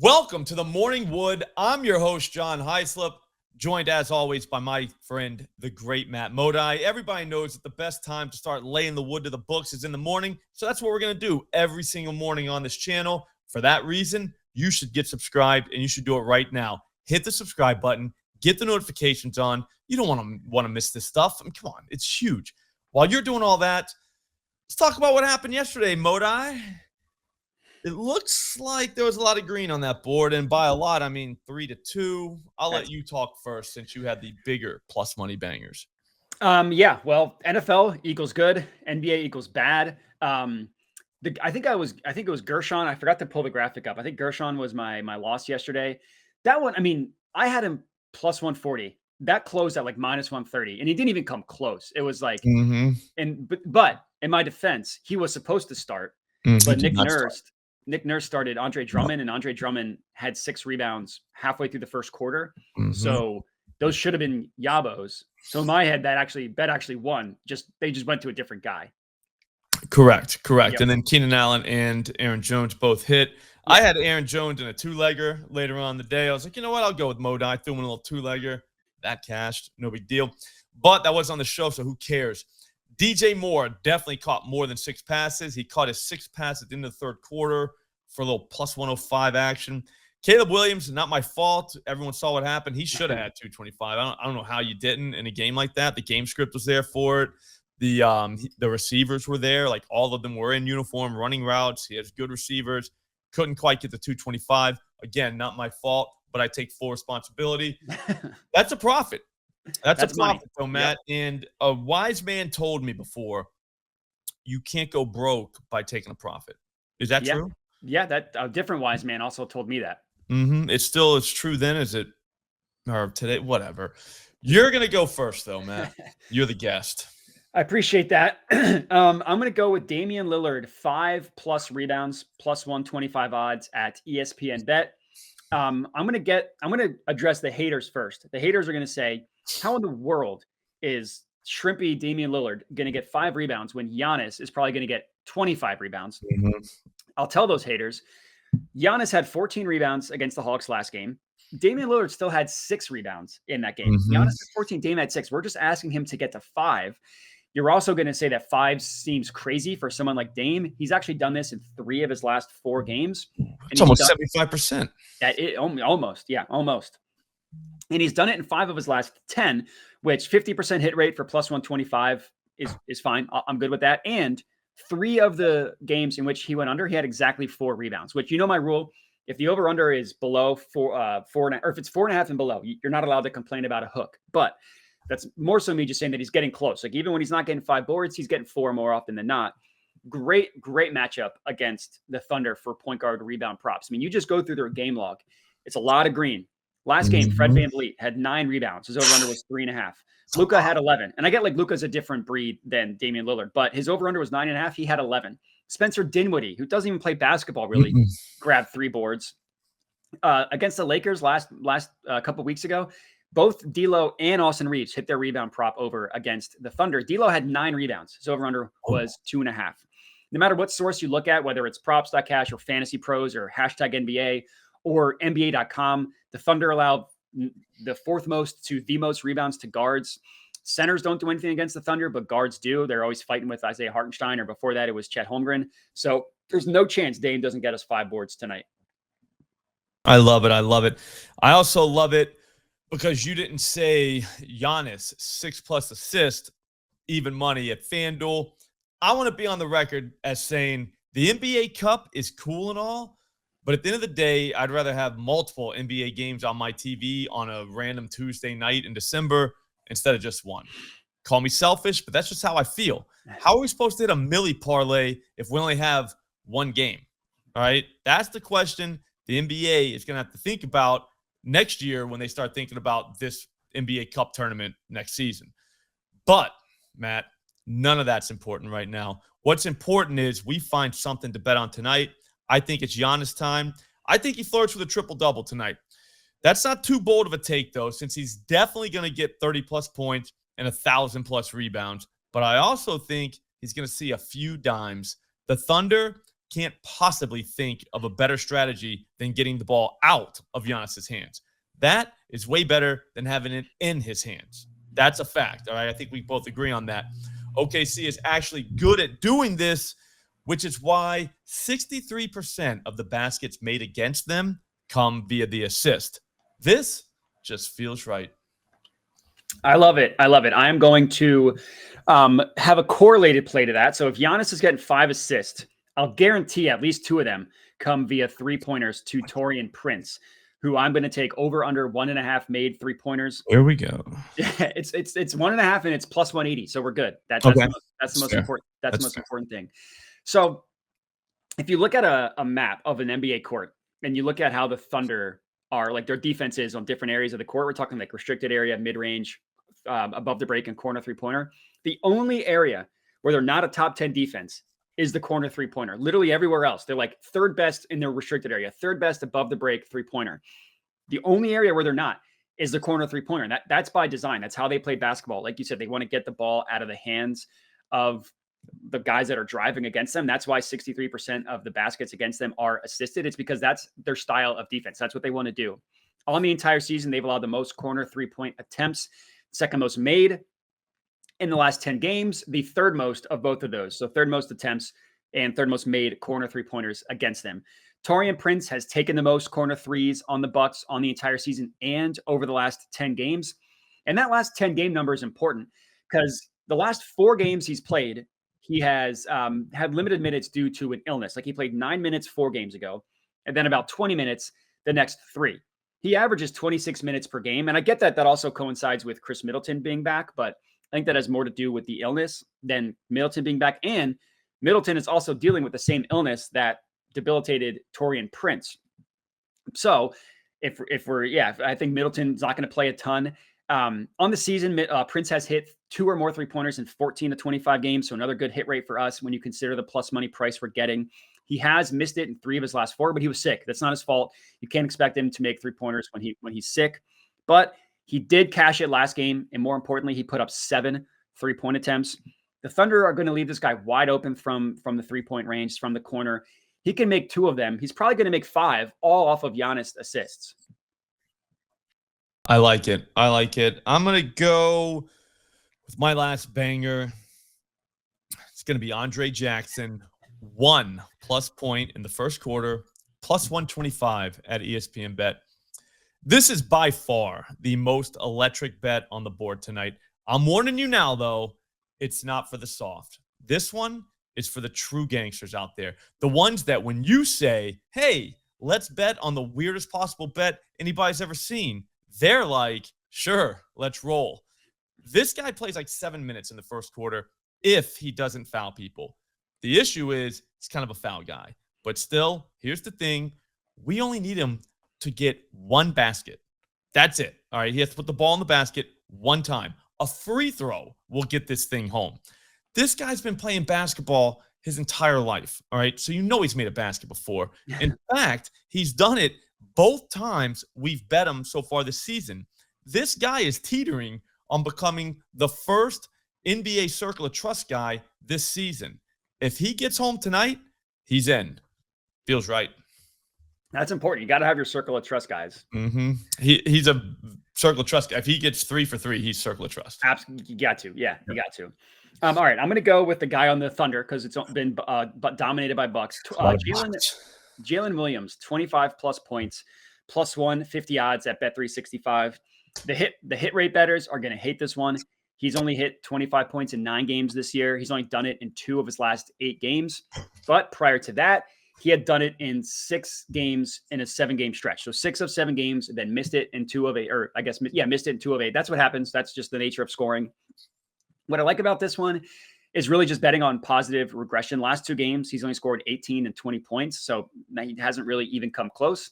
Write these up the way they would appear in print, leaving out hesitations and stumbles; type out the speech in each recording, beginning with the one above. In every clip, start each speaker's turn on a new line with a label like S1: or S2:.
S1: Welcome to the Morning Wood. I'm your host, John Heislip, joined as always by my friend, the great Matt Modi. Everybody knows that the best time to start laying the wood to the books is in the morning. So that's what we're going to do every single morning on this channel. For that reason, you should get subscribed and you should do it right now. Hit the subscribe button, get the notifications on. You don't want to miss this stuff. I mean, come on, it's huge. While you're doing all that, let's talk about what happened yesterday, Modi. It looks like there was a lot of green on that board, and by a lot, I mean 3-2. I'll let you talk first since you had the bigger plus money bangers.
S2: Yeah, well, NFL equals good, NBA equals bad. I think it was Gershon. I forgot to pull the graphic up. I think Gershon was my loss yesterday. That one, I mean, I had him plus 140. That closed at like minus 130, and he didn't even come close. It was like, but in my defense, he was supposed to start, but Nick Nurse started Andre Drummond, and Andre Drummond had 6 rebounds halfway through the first quarter. So those should have been Yabo's. So in my head, bet actually won. They just went to a different guy.
S1: Correct. Yep. And then Keenan Allen and Aaron Jones both hit. Yep. I had Aaron Jones in a 2-legger later on in the day. I was like, you know what? I'll go with Modi. Threw him in a little 2-legger. That cashed. No big deal. But that was on the show, so who cares? DJ Moore definitely caught more than 6 passes. He caught his 6th pass at the end of the third quarter for a little plus 105 action. Caleb Williams, not my fault. Everyone saw what happened. He should have had 225. I don't know how you didn't in a game like that. The game script was there for it. The receivers were there. Like, all of them were in uniform, running routes. He has good receivers. Couldn't quite get the 225. Again, not my fault, but I take full responsibility. That's a profit. That's a profit, though, Matt. Yep. And a wise man told me before, you can't go broke by taking a profit. Is that true?
S2: Yeah, that a different wise man also told me that.
S1: It's true then, is it? Or today, whatever. You're going to go first, though, Matt. You're the guest.
S2: I appreciate that. I'm going to go with Damian Lillard, 5+ rebounds, plus 125 odds at ESPN Bet. I'm going to address the haters first. The haters are going to say, how in the world is shrimpy Damian Lillard going to get 5 rebounds when Giannis is probably going to get 25 rebounds? I'll tell those haters, Giannis had 14 rebounds against the Hawks last game. Damian Lillard still had 6 rebounds in that game. Giannis had 14, Dame had 6. We're just asking him to get to 5. You're also going to say that 5 seems crazy for someone like Dame. He's actually done this in 3 of his last 4 games.
S1: It's almost 75%.
S2: Almost. And he's done it in 5 of his last 10, which 50% hit rate for plus 125 is fine. I'm good with that. And 3 of the games in which he went under, he had exactly 4 rebounds, which, you know, my rule, if the over-under is below 4, or if it's 4.5 and below, you're not allowed to complain about a hook. But that's more so me just saying that he's getting close. Like, even when he's not getting 5 boards, he's getting 4 more often than not. Great matchup against the Thunder for point guard rebound props. I mean, you just go through their game log. It's a lot of green. Last game, Fred VanVleet had 9 rebounds. His over-under was 3.5. Luka had 11. And I get like Luka's a different breed than Damian Lillard, but his over-under was 9.5. He had 11. Spencer Dinwiddie, who doesn't even play basketball really, grabbed 3 boards. Against the Lakers last couple weeks ago, both D'Lo and Austin Reeves hit their rebound prop over against the Thunder. D'Lo had 9 rebounds. His over-under was 2.5. No matter what source you look at, whether it's props.cash or Fantasy Pros or hashtag NBA or NBA.com, the Thunder allowed the 4th most to the most rebounds to guards. Centers don't do anything against the Thunder, but guards do. They're always fighting with Isaiah Hartenstein, or before that, it was Chet Holmgren. So there's no chance Dame doesn't get us 5 boards tonight.
S1: I love it. I also love it because you didn't say Giannis 6+ assists, even money at FanDuel. I want to be on the record as saying the NBA Cup is cool and all, but at the end of the day, I'd rather have multiple NBA games on my TV on a random Tuesday night in December instead of just one. Call me selfish, but that's just how I feel. How are we supposed to hit a milli parlay if we only have one game? All right? That's the question the NBA is going to have to think about next year when they start thinking about this NBA Cup tournament next season. But, Matt, none of that's important right now. What's important is we find something to bet on tonight. I think it's Giannis time. I think he flirts with a triple-double tonight. That's not too bold of a take, though, since he's definitely going to get 30-plus points and 1,000-plus rebounds. But I also think he's going to see a few dimes. The Thunder can't possibly think of a better strategy than getting the ball out of Giannis's hands. That is way better than having it in his hands. That's a fact. All right. I think we both agree on that. OKC is actually good at doing this, which is why 63% of the baskets made against them come via the assist. This just feels right.
S2: I love it. I love it. I am going to have a correlated play to that. So if Giannis is getting 5 assists, I'll guarantee at least 2 of them come via 3-pointers to Taurean Prince, who I'm going to take over under 1.5 made 3-pointers.
S1: Here we go.
S2: It's 1.5 and it's plus 180. So we're good. That's
S1: Okay.
S2: the most important. That's the most
S1: fair.
S2: important thing. So if you look at a map of an NBA court and you look at how the Thunder are, like their defense is on different areas of the court, we're talking like restricted area, mid-range, above the break and corner 3-pointer. The only area where they're not a top 10 defense is the corner 3-pointer. Literally everywhere else, they're like third best in their restricted area, third best above the break 3-pointer. The only area where they're not is the corner 3-pointer. That's by design. That's how they play basketball. Like you said, they want to get the ball out of the hands of the guys that are driving against them. That's why 63% of the baskets against them are assisted. It's because that's their style of defense. That's what they want to do. On the entire season, they've allowed the most corner 3-point attempts, second most made in the last 10 games, the third most of both of those. So third most attempts and third most made corner 3-pointers against them. Taurean Prince has taken the most corner threes on the Bucks on the entire season and over the last 10 games. And that last 10 game number is important because the last 4 games he's played, he has had limited minutes due to an illness. Like he played 9 minutes 4 games ago, and then about 20 minutes the next 3. He averages 26 minutes per game. And I get that also coincides with Chris Middleton being back, but I think that has more to do with the illness than Middleton being back. And Middleton is also dealing with the same illness that debilitated Taurean Prince. So I think Middleton's not going to play a ton. On the season, Prince has hit 2 or more 3-pointers in 14 to 25 games. So another good hit rate for us when you consider the plus money price we're getting. He has missed it in 3 of his last 4, but he was sick. That's not his fault. You can't expect him to make 3-pointers when he's sick. But he did cash it last game. And more importantly, he put up 7 3-point attempts. The Thunder are going to leave this guy wide open from the 3-point range, from the corner. He can make 2 of them. He's probably going to make 5, all off of Giannis assists.
S1: I like it. I'm going to go with my last banger. It's going to be Andre Jackson, 1 plus point in the first quarter, plus 125 at ESPN Bet. This is by far the most electric bet on the board tonight. I'm warning you now, though, it's not for the soft. This one is for the true gangsters out there. The ones that when you say, hey, let's bet on the weirdest possible bet anybody's ever seen, they're like, sure, let's roll. This guy plays like 7 minutes in the first quarter if he doesn't foul people. The issue is he's kind of a foul guy. But still, here's the thing. We only need him to get 1 basket. That's it. All right, he has to put the ball in the basket 1 time. A free throw will get this thing home. This guy's been playing basketball his entire life, all right? So you know he's made a basket before. In fact, he's done it both times we've bet him so far this season. This guy is teetering on becoming the first NBA Circle of Trust guy this season. If he gets home tonight, he's in. Feels right.
S2: That's important. You got to have your Circle of Trust guys.
S1: Mm-hmm. He's a Circle of Trust guy. If he gets 3 for 3, he's Circle of Trust.
S2: Absolutely. You got to. Yeah, you got to. All right. I'm going to go with the guy on the Thunder because it's been dominated by Bucks. Jalen Williams, 25 plus points, plus 150 odds at Bet365. The hit rate bettors are going to hate this one. He's only hit 25 points in 9 games this year. He's only done it in 2 of his last 8 games. But prior to that, he had done it in 6 games in a 7-game stretch. So 6 of 7 games, then missed it in 2 of 8, or I guess, missed it in 2 of 8. That's what happens. That's just the nature of scoring. What I like about this one is really just betting on positive regression. Last 2 games, he's only scored 18 and 20 points. So he hasn't really even come close.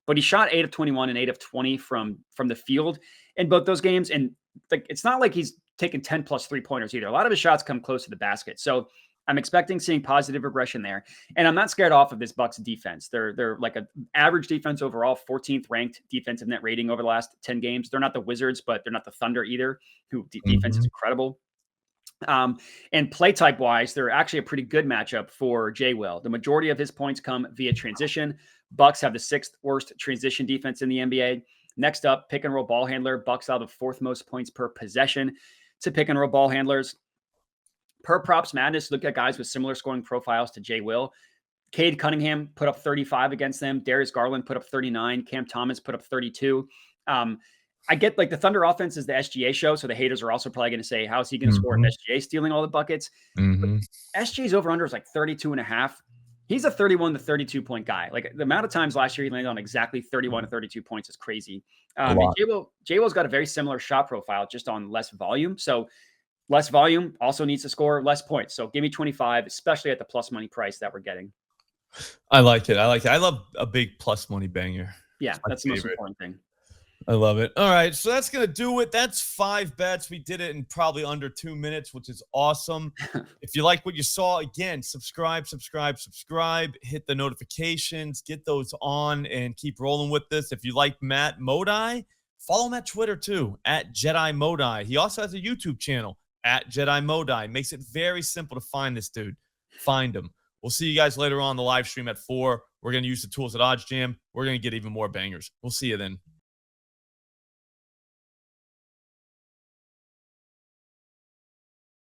S2: But he shot 8 of 21 and 8 of 20 from the field in both those games. And it's not like he's taken 10 plus 3-pointers either. A lot of his shots come close to the basket. So I'm expecting seeing positive regression there. And I'm not scared off of this Bucks defense. They're like an average defense overall, 14th ranked defensive net rating over the last 10 games. They're not the Wizards, but they're not the Thunder either, who defense is incredible. And play type wise, they're actually a pretty good matchup for Jay Will. The majority of his points come via transition. Bucks have the 6th worst transition defense in the NBA. Next up, pick and roll ball handler. Bucks out of 4th most points per possession to pick and roll ball handlers. Per Props Madness, look at guys with similar scoring profiles to Jay Will. Cade Cunningham put up 35 against them. Darius Garland put up 39. Cam Thomas put up 32. I get like the Thunder offense is the SGA show, so the haters are also probably going to say, how is he going to score if SGA stealing all the buckets? SGA's over-under is like 32 and a half. He's a 31 to 32 point guy. Like the amount of times last year he landed on exactly 31 to 32 points is crazy. And J-Will's got a very similar shot profile, just on less volume. So less volume also needs to score less points. So give me 25, especially at the plus money price that we're getting.
S1: I like it. I love a big plus money banger.
S2: Yeah, that's the most important thing.
S1: I love it. All right, so that's going to do it. That's 5 bets. We did it in probably under 2 minutes, which is awesome. If you like what you saw, again, subscribe. Hit the notifications. Get those on and keep rolling with this. If you like Matt Modi, follow him at Twitter too, at Jedi Modi. He also has a YouTube channel, at Jedi Modi. Makes it very simple to find this dude. Find him. We'll see you guys later on the live stream at 4. We're going to use the tools at OddsJam. We're going to get even more bangers. We'll see you then.